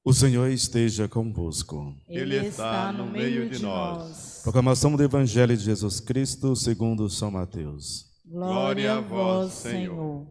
O Senhor esteja convosco. Ele está no meio de nós. Proclamação do Evangelho de Jesus Cristo segundo São Mateus. Glória a vós, Senhor.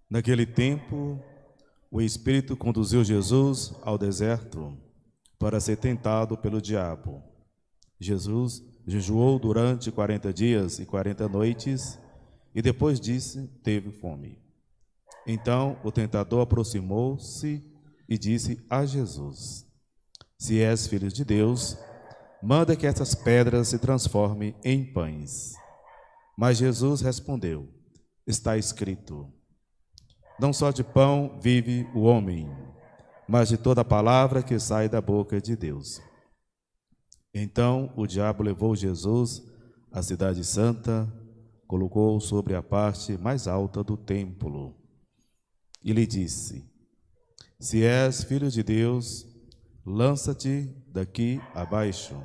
Naquele tempo, o Espírito conduziu Jesus ao deserto para ser tentado pelo diabo. Jesus jejuou durante 40 dias e 40 noites e depois disso teve fome. Então o tentador aproximou-se e disse a Jesus: Se és filho de Deus, manda que essas pedras se transformem em pães. Mas Jesus respondeu: Está escrito: Não só de pão vive o homem, mas de toda palavra que sai da boca de Deus. Então o diabo levou Jesus à cidade santa, colocou-o sobre a parte mais alta do templo e lhe disse: Se és filho de Deus, lança-te daqui abaixo,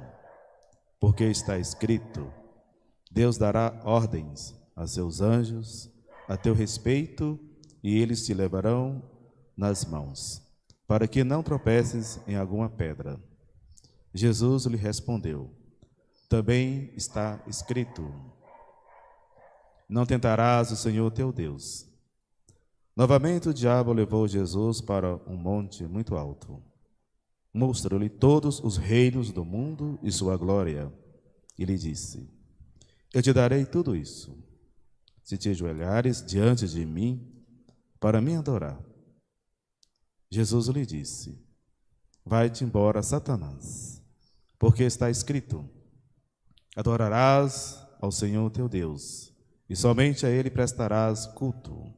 porque está escrito: Deus dará ordens a seus anjos a teu respeito, e eles te levarão nas mãos, para que não tropeces em alguma pedra. Jesus lhe respondeu: Também está escrito: Não tentarás o Senhor teu Deus. Novamente o diabo levou Jesus para um monte muito alto. Mostrou-lhe todos os reinos do mundo e sua glória. E lhe disse: Eu te darei tudo isso, se te ajoelhares diante de mim, para me adorar. Jesus lhe disse: Vai-te embora, Satanás, porque está escrito: Adorarás ao Senhor teu Deus, e somente a Ele prestarás culto.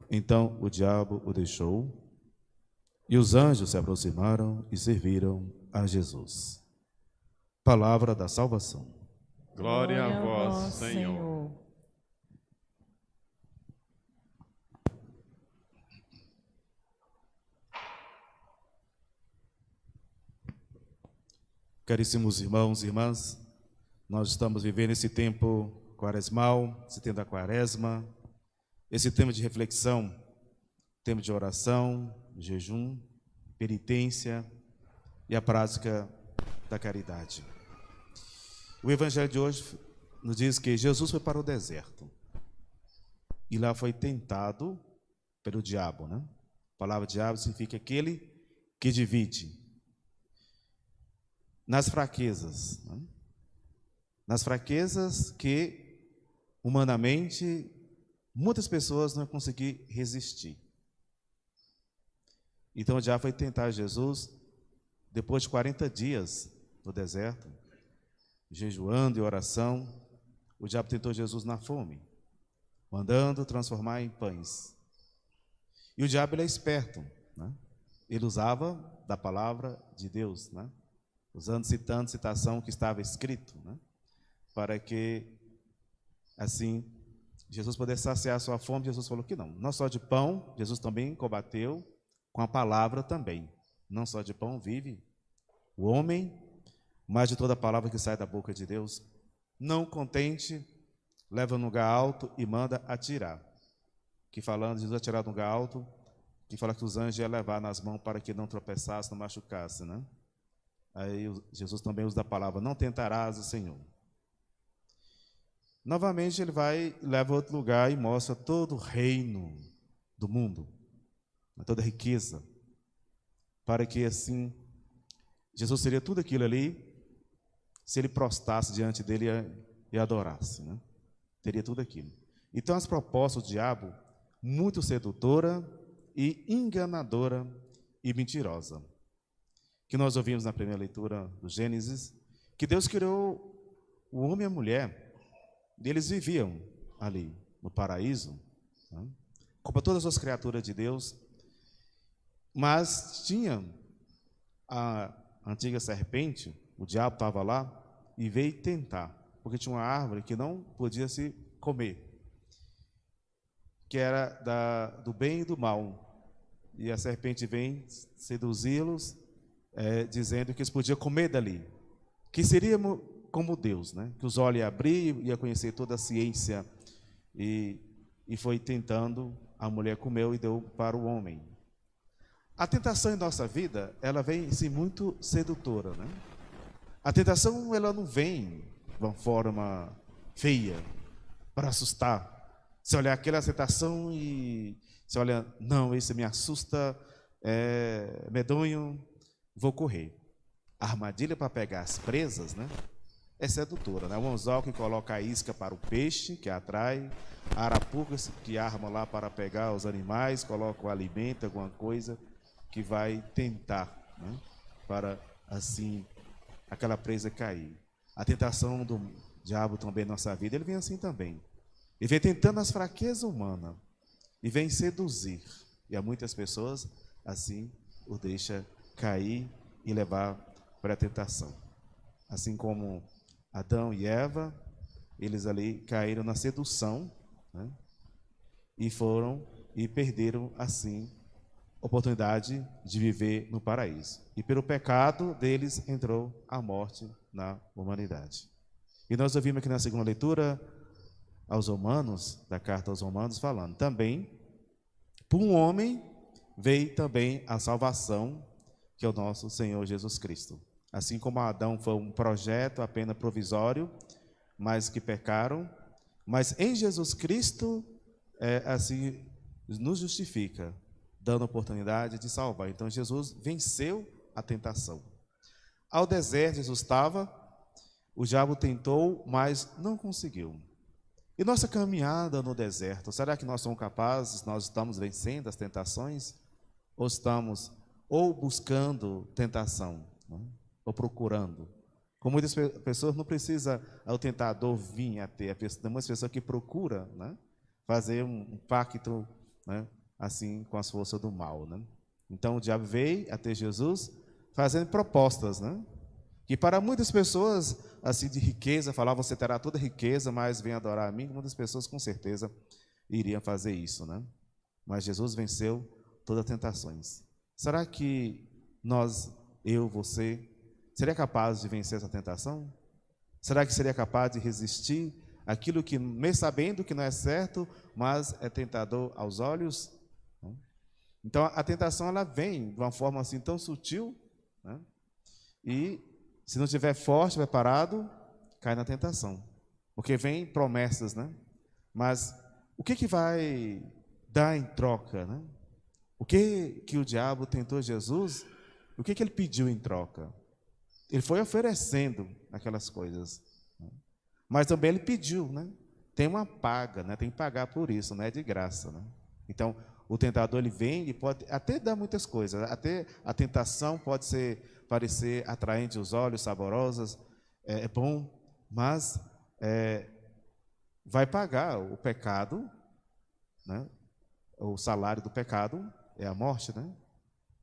Então o diabo o deixou, e os anjos se aproximaram e serviram a Jesus. Palavra da salvação. Glória a vós, Senhor. Caríssimos irmãos e irmãs, nós estamos vivendo esse tempo quaresmal, esse tempo da quaresma, esse tempo de reflexão, tempo de oração, jejum, penitência e a prática da caridade. O Evangelho de hoje nos diz que Jesus foi para o deserto e lá foi tentado pelo diabo, né? A palavra diabo significa aquele que divide. Nas fraquezas, né? Nas fraquezas que humanamente muitas pessoas não conseguiram resistir. Então o diabo foi tentar Jesus depois de 40 dias no deserto, jejuando e oração. O diabo tentou Jesus na fome, mandando transformar em pães. E o diabo, ele é esperto, né? Ele usava da palavra de Deus, né? Citando citação que estava escrito, né? Para que assim Jesus pudesse saciar a sua fome. Jesus falou que não só de pão. Jesus também combateu com a palavra também. Não só de pão vive o homem, mas de toda a palavra que sai da boca de Deus. Não contente, leva no lugar alto e manda atirar. Que falando, Jesus atirar no lugar alto, que fala que os anjos iam levar nas mãos para que não tropeçasse, não machucasse, né? Aí Jesus também usa a palavra: não tentarás o Senhor. Novamente ele vai, leva a outro lugar e mostra todo o reino do mundo, toda a riqueza, para que assim, Jesus seria tudo aquilo ali, se ele prostrasse diante dele e adorasse, né? Teria tudo aquilo. Então as propostas do diabo, muito sedutora e enganadora e mentirosa, que nós ouvimos na primeira leitura do Gênesis, que Deus criou o homem e a mulher. Eles viviam ali no paraíso, né, como todas as criaturas de Deus, mas tinha a antiga serpente, o diabo estava lá e veio tentar, porque tinha uma árvore que não podia se comer, que era do bem e do mal, e a serpente vem seduzi-los, dizendo que eles podiam comer dali, que seria como Deus, né? Que os olhos iam abrir, ia conhecer toda a ciência, e foi tentando a mulher comeu e deu para o homem. A tentação em nossa vida, ela vem assim, muito sedutora, né? A tentação, ela não vem de uma forma feia, para assustar. Você olha aquela tentação e você olha, não, esse me assusta, é medonho, vou correr. A armadilha para pegar as presas, né, é sedutora, né? O anzol que coloca a isca para o peixe, que atrai, a arapuca que arma lá para pegar os animais, coloca o alimento, alguma coisa que vai tentar, né, para assim aquela presa cair. A tentação do diabo também na nossa vida, ele vem assim também. Ele vem tentando as fraquezas humanas e vem seduzir. E há muitas pessoas assim o deixa cair e levar para a tentação. Assim como Adão e Eva, eles ali caíram na sedução, né, e foram e perderam assim a oportunidade de viver no paraíso. E pelo pecado deles entrou a morte na humanidade. E nós ouvimos aqui na segunda leitura aos Romanos, da carta aos Romanos, falando também, por um homem veio também a salvação, que é o nosso Senhor Jesus Cristo. Assim como Adão foi um projeto apenas provisório, mas que pecaram, mas em Jesus Cristo, assim, nos justifica, dando a oportunidade de salvar. Então Jesus venceu a tentação. Ao deserto Jesus estava, o diabo tentou, mas não conseguiu. E nossa caminhada no deserto, será que nós somos capazes, nós estamos vencendo as tentações? Ou estamos ou buscando tentação, né, ou procurando? Como muitas pessoas não precisa o tentador vir a ter, tem muitas pessoas que procuram, né, fazer um pacto, né, assim com as forças do mal, né? Então o diabo veio até Jesus fazendo propostas, né? Que para muitas pessoas, assim, de riqueza, falava, você terá toda riqueza, mas vem adorar a mim. Muitas pessoas, com certeza, iriam fazer isso, né? Mas Jesus venceu todas as tentações. Será que nós, eu, você, seria capaz de vencer essa tentação? Será que seria capaz de resistir àquilo que, mesmo sabendo que não é certo, mas é tentador aos olhos? Então, a tentação, ela vem de uma forma assim tão sutil, né? E se não estiver forte, preparado, cai na tentação. Porque vem promessas, né? Mas o que vai dar em troca, né? O que o diabo tentou Jesus? O que ele pediu em troca? Ele foi oferecendo aquelas coisas, né? Mas também ele pediu, né? Tem uma paga, né? Tem que pagar por isso, não é de graça, né? Então, o tentador, ele vem e pode até dar muitas coisas, até a tentação pode parecer atraente aos olhos, saborosas, é bom, mas vai pagar o pecado, né? O salário do pecado é a morte, né?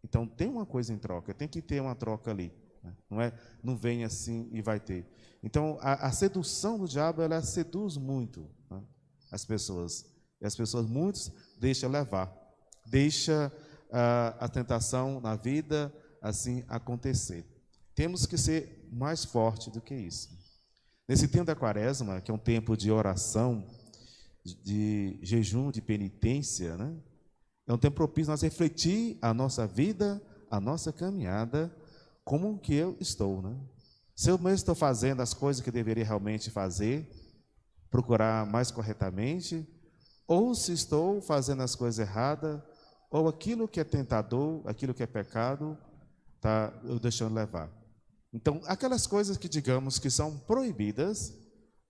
Então tem uma coisa em troca, tem que ter uma troca ali, né? Não vem assim e vai ter. Então a sedução do diabo, ela seduz muito, né, as pessoas. E as pessoas, muitos, deixam levar, deixa a tentação na vida assim acontecer. Temos que ser mais forte do que isso. Nesse tempo da Quaresma, que é um tempo de oração, de jejum, de penitência, né? É um tempo propício nós refletir a nossa vida, a nossa caminhada, como que eu estou, né? Se eu mesmo estou fazendo as coisas que deveria realmente fazer, procurar mais corretamente, ou se estou fazendo as coisas erradas, ou aquilo que é tentador, aquilo que é pecado, tá eu deixando levar. Então, aquelas coisas que digamos que são proibidas,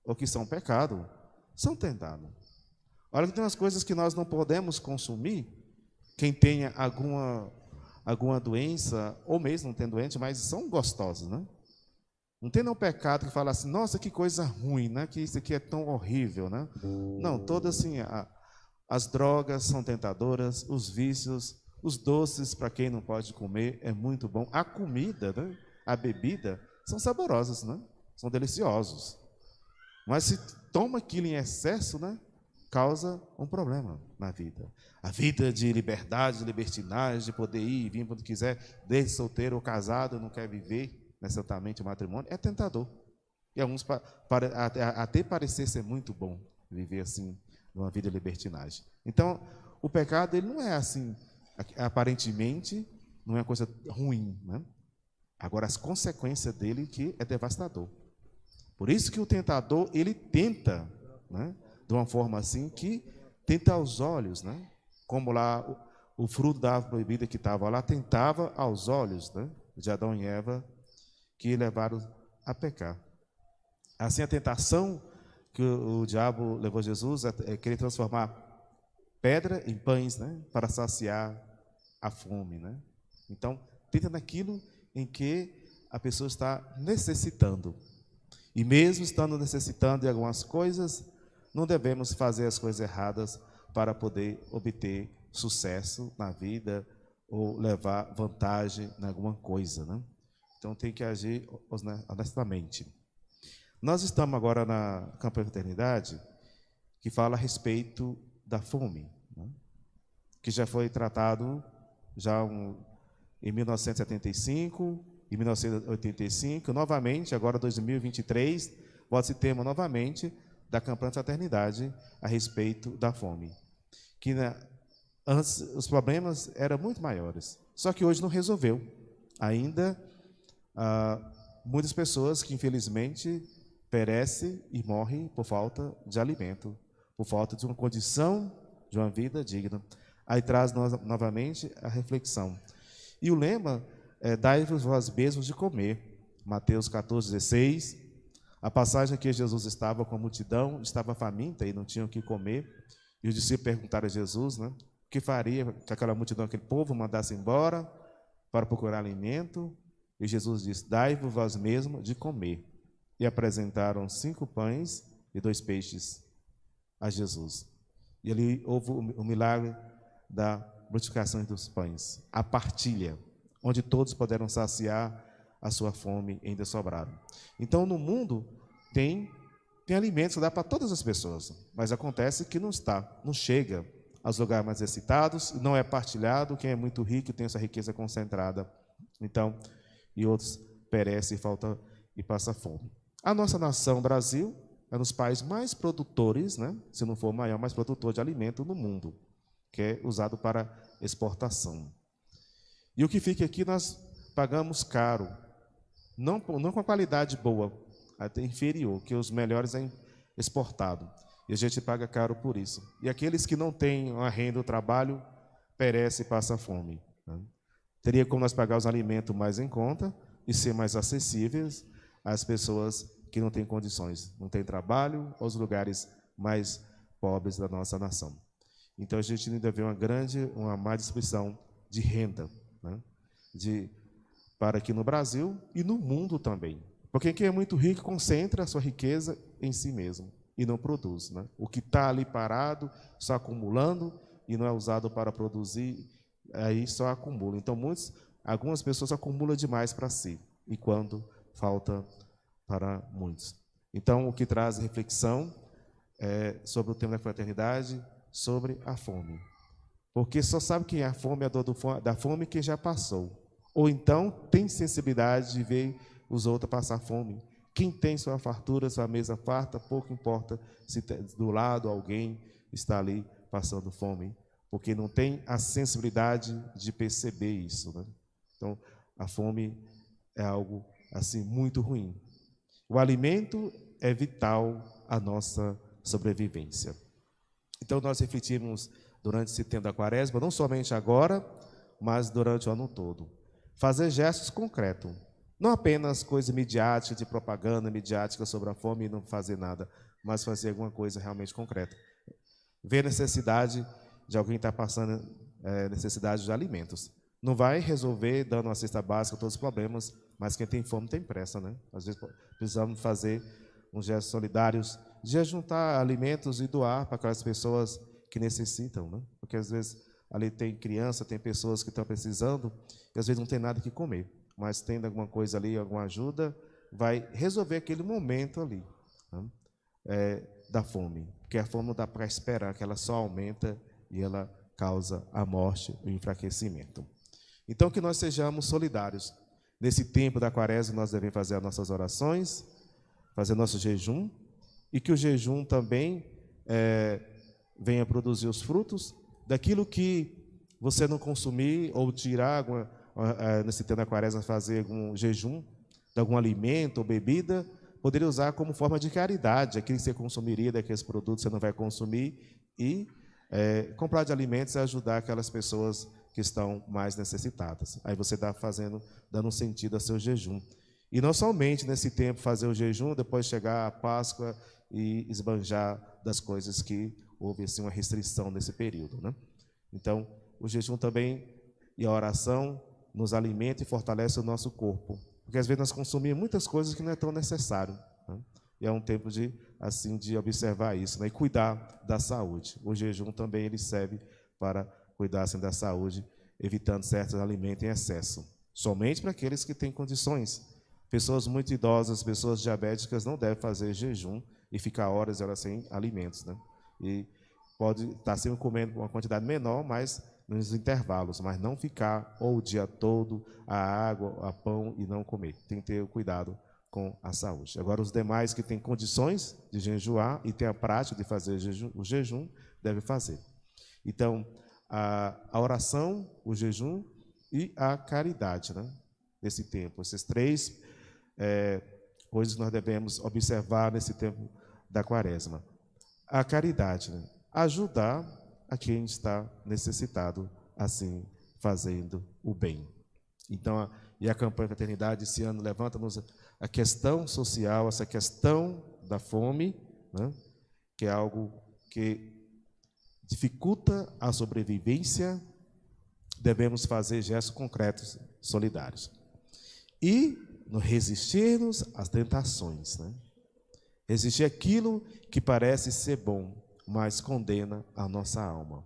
ou que são pecado, são tentadas. Olha que tem umas coisas que nós não podemos consumir, quem tenha alguma doença, ou mesmo não tem doente, mas são gostosas, né? Não tem nenhum pecado que fala assim, nossa, que coisa ruim, né? Que isso aqui é tão horrível, né? Não, todas assim, as drogas são tentadoras, os vícios, os doces, para quem não pode comer, é muito bom. A comida, né? A bebida, são saborosas, né? São deliciosos. Mas se toma aquilo em excesso, né? Causa um problema na vida. A vida de liberdade, de libertinagem, de poder ir e vir quando quiser, desde solteiro ou casado, não quer viver santamente o matrimônio, é tentador. E alguns até parecer ser muito bom viver assim, numa vida de libertinagem. Então, o pecado ele não é assim, aparentemente, não é uma coisa ruim, né? Agora, as consequências dele que é devastador. Por isso que o tentador, ele tenta, né, de uma forma assim, que tenta aos olhos, né? Como lá o fruto da árvore proibida que estava lá, tentava aos olhos, né, de Adão e Eva, que levaram a pecar. Assim, a tentação que o diabo levou Jesus é querer transformar pedra em pães, né, para saciar a fome, né? Então, tenta naquilo em que a pessoa está necessitando. E mesmo estando necessitando de algumas coisas, não devemos fazer as coisas erradas para poder obter sucesso na vida ou levar vantagem em alguma coisa, né? Então tem que agir honestamente. Nós estamos agora na campanha Fraternidade, que fala a respeito da fome, né? Que já foi tratado em 1975, em 1985, novamente, agora 2023, pode-se tema novamente da campanha Fraternidade a respeito da fome. Que antes os problemas eram muito maiores, só que hoje não resolveu. Ainda muitas pessoas que infelizmente perecem e morrem por falta de alimento, por falta de uma condição de uma vida digna. Aí traz novamente a reflexão. E o lema é: dai-vos vós mesmos de comer. Mateus 14,16. A passagem que Jesus estava com a multidão, estava faminta e não tinham o que comer. E os discípulos perguntaram a Jesus, né, o que faria que aquela multidão, aquele povo, mandasse embora para procurar alimento. E Jesus disse: dai-vos vós mesmos de comer. E apresentaram 5 pães e 2 peixes a Jesus. E ali houve o milagre da multiplicação dos pães, a partilha, onde todos puderam saciar a sua fome e ainda sobraram. Então, no mundo, tem alimentos que dá para todas as pessoas, mas acontece que não chega aos lugares mais necessitados, não é partilhado, quem é muito rico tem essa riqueza concentrada. Então, e outros perecem e passa fome. A nossa nação, Brasil, é um dos países mais produtores, né, se não for o maior, mais produtor de alimento no mundo, que é usado para exportação. E o que fica aqui nós pagamos caro, não com a qualidade boa, até inferior, que os melhores é exportado. E a gente paga caro por isso. E aqueles que não têm uma renda do trabalho, perecem e passam fome, né? Teria como nós pagar os alimentos mais em conta e ser mais acessíveis às pessoas que não têm condições, não têm trabalho, aos lugares mais pobres da nossa nação. Então, a gente ainda vê uma má distribuição de renda, né, para aqui no Brasil e no mundo também. Porque quem é muito rico concentra a sua riqueza em si mesmo e não produz, né? O que está ali parado, só acumulando e não é usado para produzir, aí só acumula. Então, algumas pessoas acumulam demais para si, enquanto falta para muitos. Então, o que traz reflexão é sobre o tema da fraternidade, sobre a fome. Porque só sabe quem é a fome, a dor da fome, quem já passou. Ou então tem sensibilidade de ver os outros passar fome. Quem tem sua fartura, sua mesa farta, pouco importa se do lado alguém está ali passando fome, porque não tem a sensibilidade de perceber isso, né? Então, a fome é algo assim muito ruim. O alimento é vital à nossa sobrevivência. Então, nós refletimos durante esse tempo da Quaresma, não somente agora, mas durante o ano todo. Fazer gestos concretos, não apenas coisas midiáticas, de propaganda midiática sobre a fome e não fazer nada, mas fazer alguma coisa realmente concreta. Ver a necessidade de alguém estar passando necessidade de alimentos. Não vai resolver dando uma cesta básica todos os problemas, mas quem tem fome tem pressa, né? Às vezes precisamos fazer uns gestos solidários de juntar alimentos e doar para aquelas pessoas que necessitam, né? Porque às vezes ali tem criança, tem pessoas que estão precisando e às vezes não tem nada que comer, mas tendo alguma coisa ali, alguma ajuda, vai resolver aquele momento ali, né, da fome. Porque a fome não dá para esperar, que ela só aumenta e ela causa a morte e o enfraquecimento. Então, que nós sejamos solidários. Nesse tempo da Quaresma, nós devemos fazer as nossas orações, fazer nosso jejum, e que o jejum também venha produzir os frutos daquilo que você não consumir ou tirar nesse tempo da quaresma, fazer algum jejum de algum alimento ou bebida, poderia usar como forma de caridade, aquilo que você consumiria daqueles produtos você não vai consumir, e comprar de alimentos e ajudar aquelas pessoas que estão mais necessitadas. Aí você está dando um sentido ao seu jejum. E não somente nesse tempo fazer o jejum, depois chegar a Páscoa e esbanjar das coisas que houve assim, uma restrição nesse período, né? Então, o jejum também e a oração nos alimenta e fortalece o nosso corpo. Porque às vezes nós consumimos muitas coisas que não é tão necessário, né? E é um tempo de observar isso, né? E cuidar da saúde. O jejum também ele serve para cuidar assim, da saúde, evitando certos alimentos em excesso. Somente para aqueles que têm condições. Pessoas muito idosas, pessoas diabéticas não devem fazer jejum e ficar horas e horas sem alimentos, né? E pode estar sempre comendo uma quantidade menor, mas nos intervalos, mas não ficar ou o dia todo a água, a pão e não comer. Tem que ter o cuidado com a saúde. Agora, os demais que têm condições de jejuar e têm a prática de fazer o jejum, devem fazer. Então, a oração, o jejum e a caridade, né? Nesse tempo. Esses três coisas que nós devemos observar nesse tempo da quaresma. A caridade, né? Ajudar a quem está necessitado, assim, fazendo o bem. Então, e a campanha Fraternidade esse ano levanta-nos a questão social, essa questão da fome, né? Que é algo que dificulta a sobrevivência. Devemos fazer gestos concretos, solidários. E resistir-nos às tentações, né? Resistir aquilo que parece ser bom, mas condena a nossa alma.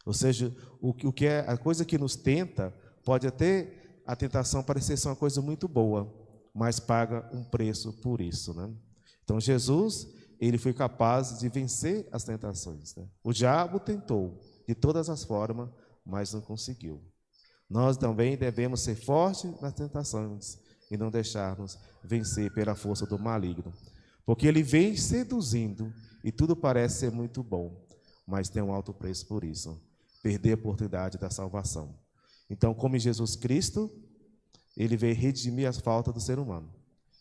Ou seja, o que é a coisa que nos tenta, pode até a tentação parecer ser uma coisa muito boa, mas paga um preço por isso, né? Então Jesus, ele foi capaz de vencer as tentações, né? O diabo tentou de todas as formas, mas não conseguiu. Nós também devemos ser fortes nas tentações e não deixar-nos vencer pela força do maligno. Porque ele vem seduzindo e tudo parece ser muito bom, mas tem um alto preço por isso. Perder a oportunidade da salvação. Então, como em Jesus Cristo, ele veio redimir as faltas do ser humano.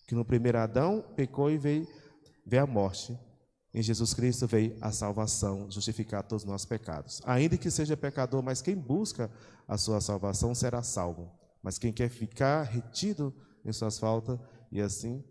Que no primeiro Adão pecou e veio a morte. Em Jesus Cristo veio a salvação, justificar todos os nossos pecados. Ainda que seja pecador, mas quem busca a sua salvação será salvo. Mas quem quer ficar retido em suas faltas, e assim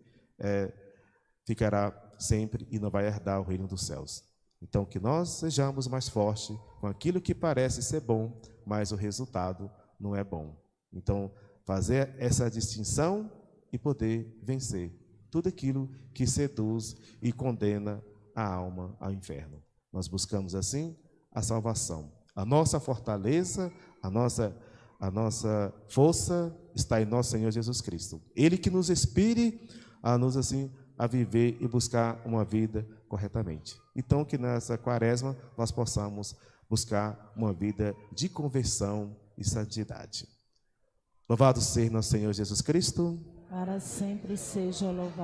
ficará sempre e não vai herdar o reino dos céus. Então, que nós sejamos mais fortes com aquilo que parece ser bom, mas o resultado não é bom. Então, fazer essa distinção e poder vencer tudo aquilo que seduz e condena a alma ao inferno. Nós buscamos, assim, a salvação. A nossa fortaleza, a nossa força está em nosso Senhor Jesus Cristo. Ele que nos inspire a viver e buscar uma vida corretamente. Então, que nessa quaresma nós possamos buscar uma vida de conversão e santidade. Louvado seja nosso Senhor Jesus Cristo. Para sempre seja louvado.